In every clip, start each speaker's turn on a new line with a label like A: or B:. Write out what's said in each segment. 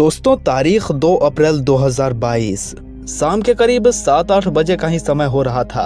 A: दोस्तों, तारीख 2 अप्रैल 2022 शाम के करीब 7-8 बजे का ही समय हो रहा था।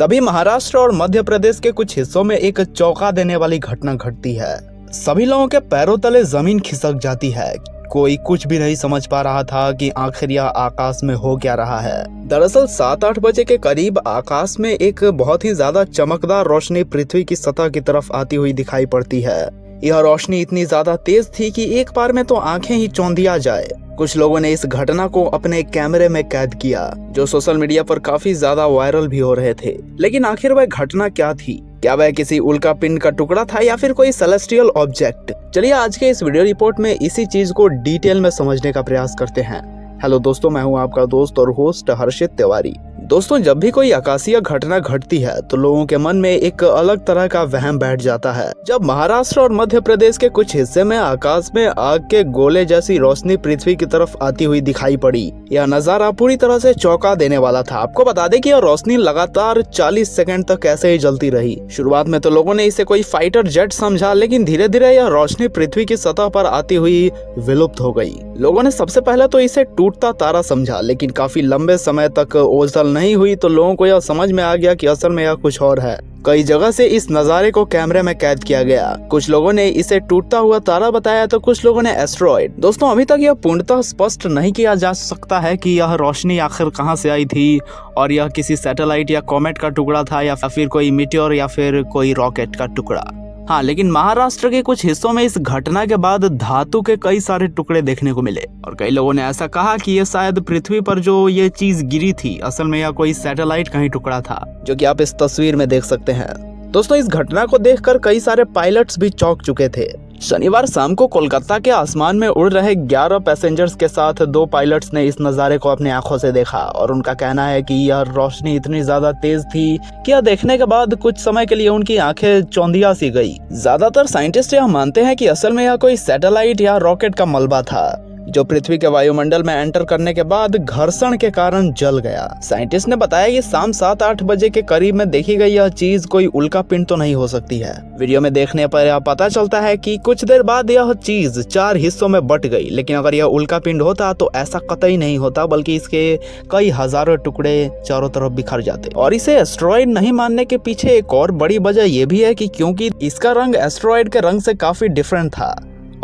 A: तभी महाराष्ट्र और मध्य प्रदेश के कुछ हिस्सों में एक चौंका देने वाली घटना घटती है। सभी लोगों के पैरों तले जमीन खिसक जाती है। कोई कुछ भी नहीं समझ पा रहा था कि आखिर यह आकाश में हो क्या रहा है। दरअसल 7-8 बजे के करीब आकाश में एक बहुत ही ज्यादा चमकदार रोशनी पृथ्वी की सतह की तरफ आती हुई दिखाई पड़ती है। यह रोशनी इतनी ज्यादा तेज थी कि एक बार में तो आंखें ही चौंधिया जाए। कुछ लोगों ने इस घटना को अपने कैमरे में कैद किया, जो सोशल मीडिया पर काफी ज्यादा वायरल भी हो रहे थे। लेकिन आखिर वह घटना क्या थी? क्या वह किसी उल्का पिंड का टुकड़ा था या फिर कोई सेलेस्टियल ऑब्जेक्ट? चलिए आज के इस वीडियो रिपोर्ट में इसी चीज को डिटेल में समझने का प्रयास करते हैं। हेलो दोस्तों, मैं हूं आपका दोस्त और होस्ट हर्षित तिवारी। दोस्तों, जब भी कोई आकाशीय घटना घटती है तो लोगों के मन में एक अलग तरह का वहम बैठ जाता है। जब महाराष्ट्र और मध्य प्रदेश के कुछ हिस्से में आकाश में आग के गोले जैसी रोशनी पृथ्वी की तरफ आती हुई दिखाई पड़ी, यह नजारा पूरी तरह से चौंका देने वाला था। आपको बता दें कि यह रोशनी लगातार 40 सेकंड तक ऐसे ही जलती रही। शुरुआत में तो लोगों ने इसे कोई फाइटर जेट समझा, लेकिन धीरे धीरे यह रोशनी पृथ्वी की सतह पर आती हुई विलुप्त हो गई। लोगों ने सबसे पहले तो इसे टूटता तारा समझा, लेकिन काफी लंबे समय तक ओझल नहीं हुई तो लोगों को यह समझ में आ गया कि असल में यह कुछ और है। कई जगह से इस नजारे को कैमरे में कैद किया गया। कुछ लोगों ने इसे टूटता हुआ तारा बताया तो कुछ लोगों ने एस्टेरॉयड। दोस्तों, अभी तक यह पूर्णतः स्पष्ट नहीं किया जा सकता है कि यह रोशनी आखिर कहां से आई थी और यह किसी सैटेलाइट या कॉमेट का टुकड़ा था या फिर कोई मीटियोर या फिर कोई रॉकेट का टुकड़ा। हाँ, लेकिन महाराष्ट्र के कुछ हिस्सों में इस घटना के बाद धातु के कई सारे टुकड़े देखने को मिले और कई लोगों ने ऐसा कहा कि ये शायद पृथ्वी पर जो ये चीज गिरी थी असल में यह कोई सैटेलाइट का ही टुकड़ा था, जो कि आप इस तस्वीर में देख सकते हैं। दोस्तों, इस घटना को देखकर कई सारे पायलट्स भी चौंक चुके थे। शनिवार शाम को कोलकाता के आसमान में उड़ रहे 11 पैसेंजर्स के साथ 2 पायलट्स ने इस नज़ारे को अपनी आंखों से देखा और उनका कहना है कि यह रोशनी इतनी ज्यादा तेज थी कि यह देखने के बाद कुछ समय के लिए उनकी आंखें चौंधिया सी गई। ज्यादातर साइंटिस्ट यह मानते हैं कि असल में यह कोई सैटेलाइट या रॉकेट का मलबा था, जो पृथ्वी के वायुमंडल में एंटर करने के बाद घर्षण के कारण जल गया। साइंटिस्ट ने बताया कि शाम 7-8 बजे के करीब में देखी गई यह चीज कोई उल्का पिंड तो नहीं हो सकती है। वीडियो में देखने पर यह पता चलता है कि कुछ देर बाद यह चीज 4 हिस्सों में बट गई, लेकिन अगर यह उल्का पिंड होता तो ऐसा कतई नहीं होता, बल्कि इसके कई हजारों टुकड़े चारों तरफ बिखर जाते। और इसे एस्टेरॉयड नहीं मानने के पीछे एक और बड़ी वजह यह भी है कि क्योंकि इसका रंग एस्टेरॉयड के रंग से काफी डिफरेंट था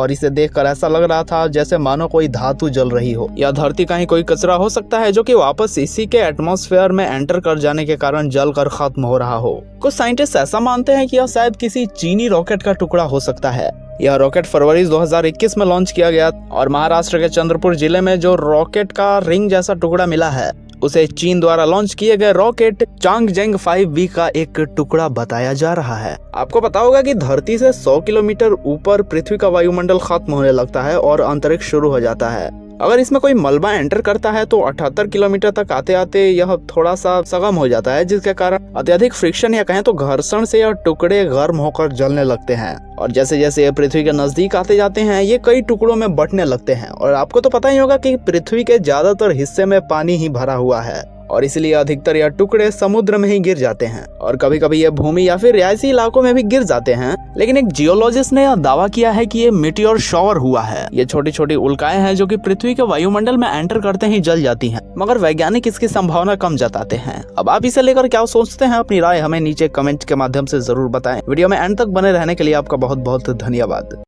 A: और इसे देखकर ऐसा लग रहा था जैसे मानो कोई धातु जल रही हो या धरती का ही कोई कचरा हो सकता है, जो कि वापस इसी के एटमॉस्फेयर में एंटर कर जाने के कारण जलकर खत्म हो रहा हो। कुछ साइंटिस्ट ऐसा मानते हैं कि यह शायद किसी चीनी रॉकेट का टुकड़ा हो सकता है। यह रॉकेट फरवरी 2021 में लॉन्च किया गया और महाराष्ट्र के चंद्रपुर जिले में जो रॉकेट का रिंग जैसा टुकड़ा मिला है उसे चीन द्वारा लॉन्च किए गए रॉकेट चांगजेंग 5B का एक टुकड़ा बताया जा रहा है। आपको पता होगा कि धरती से 100 किलोमीटर ऊपर पृथ्वी का वायुमंडल खत्म होने लगता है और अंतरिक्ष शुरू हो जाता है। अगर इसमें कोई मलबा एंटर करता है तो 78 किलोमीटर तक आते आते यह थोड़ा सा सगम हो जाता है, जिसके कारण अत्यधिक फ्रिक्शन या कहें तो घर्षण से यह टुकड़े गर्म होकर जलने लगते हैं और जैसे जैसे ये पृथ्वी के नजदीक आते जाते हैं ये कई टुकड़ों में बंटने लगते हैं। और आपको तो पता ही होगा कि पृथ्वी के ज्यादातर हिस्से में पानी ही भरा हुआ है और इसलिए अधिकतर यह टुकड़े समुद्र में ही गिर जाते हैं और कभी कभी ये भूमि या फिर रिहायशी इलाकों में भी गिर जाते हैं। लेकिन एक जियोलॉजिस्ट ने यह दावा किया है कि ये मीटियोर शॉवर हुआ है। ये छोटी छोटी उल्काएं हैं जो कि पृथ्वी के वायुमंडल में एंटर करते ही जल जाती हैं, मगर वैज्ञानिक इसकी संभावना कम जताते हैं। अब आप इसे लेकर क्या सोचते हैं? अपनी राय हमें नीचे कमेंट के माध्यम से जरूर बताएं। वीडियो में एंड तक बने रहने के लिए आपका बहुत बहुत धन्यवाद।